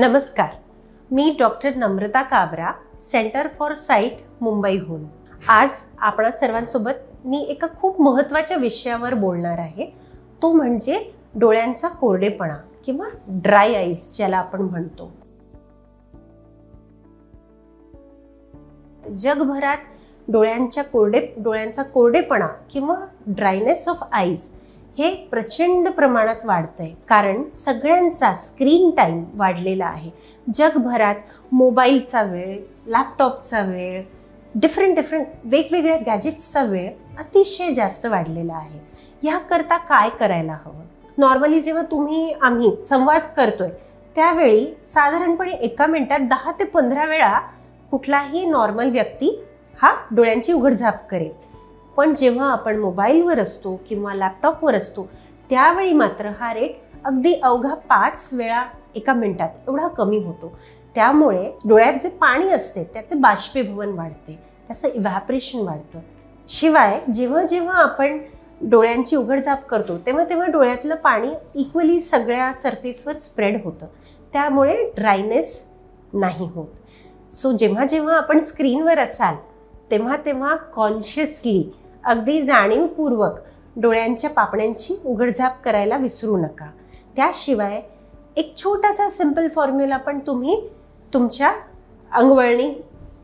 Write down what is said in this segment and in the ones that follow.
नमस्कार, मी doctor Namrata Kabra, centre for sight, मुंबईहून. आज आपणा सर्वांसोबत मी एका खूप महत्त्वाच्या विषयावर बोलणार आहे. तो म्हणजे डोळ्यांचा कोरडेपणा किंवा ड्राय आईज ज्याला आपण म्हणतो. जगभरात डोळ्यांचा कोरडेपणा किंवा ड्रायनेस ऑफ आईज हे प्रचंड प्रमाणात वाढतंय, कारण सगळ्यांचा स्क्रीन टाईम वाढलेला आहे. जगभरात मोबाईलचा वेळ, लॅपटॉपचा वेळ, डिफरंट वेगवेगळ्या गॅजेट्सचा वेळ अतिशय जास्त वाढलेला आहे. ह्याकरता काय करायला हवं? नॉर्मली जेव्हा आम्ही संवाद करतोय त्यावेळी साधारणपणे एका मिनिटात 10 ते 15 वेळा कुठलाही नॉर्मल व्यक्ती हा डोळ्यांची उघडझाप करेल. पण जेव्हा आपण मोबाईलवर असतो किंवा लॅपटॉपवर असतो त्यावेळी मात्र हा रेट अगदी अवघा 5 वेळा एका मिनिटात एवढा कमी होतो. त्यामुळे डोळ्यात जे पाणी असते त्याचे बाष्पीभवन वाढते, त्याचं इव्हॅपरेशन वाढतं. शिवाय जेव्हा जेव्हा आपण डोळ्यांची उघडझाप करतो तेव्हा डोळ्यातलं पाणी इक्वली सगळ्या सरफेसवर स्प्रेड होतं, त्यामुळे ड्रायनेस नाही होत. सो जेव्हा जेव्हा आपण स्क्रीनवर असाल तेव्हा कॉन्शियसली, अगदी जाणीवपूर्वक डोळ्यांच्या पापण्यांची उघडझाप करायला विसरू नका. त्याशिवाय एक छोटासा सिंपल फॉर्म्युला पण तुम्ही तुमच्या अंगवळणी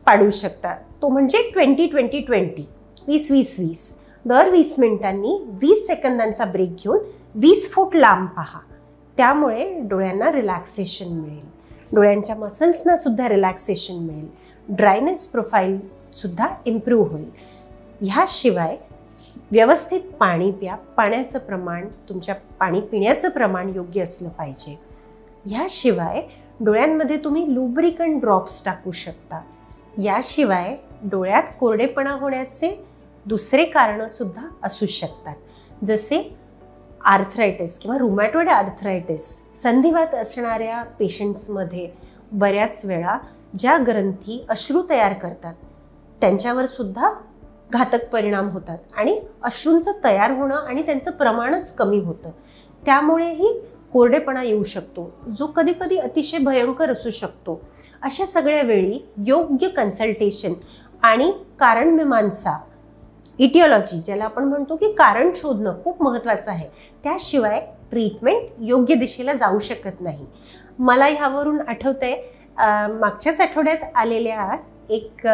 पाडू शकता. तो म्हणजे 20-20-20, 20-20-20. दर 20 मिनिटांनी 20 सेकंदांचा ब्रेक घेऊन 20 फूट लांब पहा. त्यामुळे डोळ्यांना रिलॅक्सेशन मिळेल, डोळ्यांच्या मसल्सना सुद्धा रिलॅक्सेशन मिळेल, ड्रायनेस प्रोफाईल सुद्धा इम्प्रूव्ह होईल. ह्याशिवाय व्यवस्थित पाणी प्या. पाण्याचं प्रमाण, तुमच्या पाणी पिण्याचं प्रमाण योग्य असलं पाहिजे. ह्याशिवाय डोळ्यांमध्ये तुम्ही लुब्रिकंट ड्रॉप्स टाकू शकता. याशिवाय डोळ्यात कोरडेपणा होण्याचे दुसरे कारणं सुद्धा असू शकतात, जसे आर्थरायटिस किंवा रुमॅटॉइड आर्थरायटिस. संधिवात असणाऱ्या पेशंट्समध्ये बऱ्याच वेळा ज्या ग्रंथी अश्रू तयार करतात त्यांच्यावर सुद्धा घातक परिणाम होतात आणि अश्रूंचं तयार होणं आणि त्यांचं प्रमाणच कमी होतं. त्यामुळेही कोरडेपणा येऊ शकतो, जो कधी कधी अतिशय भयंकर असू शकतो. अशा सगळ्या वेळी योग्य कन्सल्टेशन आणि कारणमीमांसा, इटिओलॉजी ज्याला आपण म्हणतो की कारण शोधणं खूप महत्त्वाचं आहे. त्याशिवाय ट्रीटमेंट योग्य दिशेला जाऊ शकत नाही. मला ह्यावरून आठवतंय, मागच्याच आठवड्यात आलेल्या एक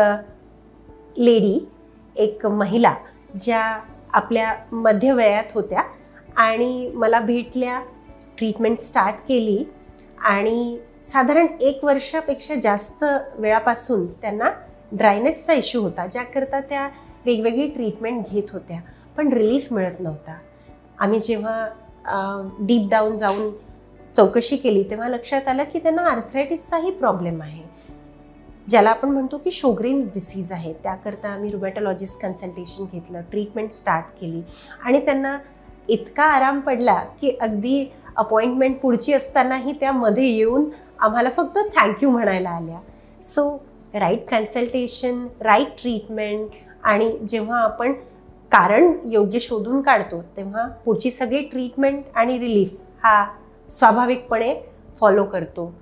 लेडी, एक महिला ज्या आपल्या मध्यवयात होत्या आणि मला भेटल्या, ट्रीटमेंट स्टार्ट केली आणि साधारण 1 वर्षापेक्षा जास्त वेळापासून त्यांना ड्रायनेसचा इश्यू होता, ज्याकरता त्या वेगवेगळी ट्रीटमेंट घेत होत्या, पण रिलीफ मिळत नव्हता. आम्ही जेव्हा डीप डाऊन जाऊन चौकशी केली तेव्हा लक्षात आलं की त्यांना आर्थरायटिसचाही प्रॉब्लेम आहे, ज्याला आपण म्हणतो की शोग्रेन्स डिसीज आहे. त्याकरता आम्ही रुमॅटॉलॉजिस्ट कन्सल्टेशन घेतलं, ट्रीटमेंट स्टार्ट केली आणि त्यांना इतका आराम पडला की अगदी अपॉइंटमेंट पुढची असतानाही त्यामध्ये येऊन आम्हाला फक्त थँक्यू म्हणायला आल्या. So right consultation, right treatment आणि जेव्हा आपण कारण योग्य शोधून काढतो तेव्हा पुढची सगळी ट्रीटमेंट आणि रिलीफ हा स्वाभाविकपणे फॉलो करतो.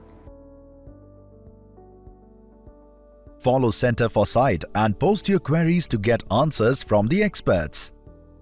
Follow Center for Sight and post your queries to get answers from the experts.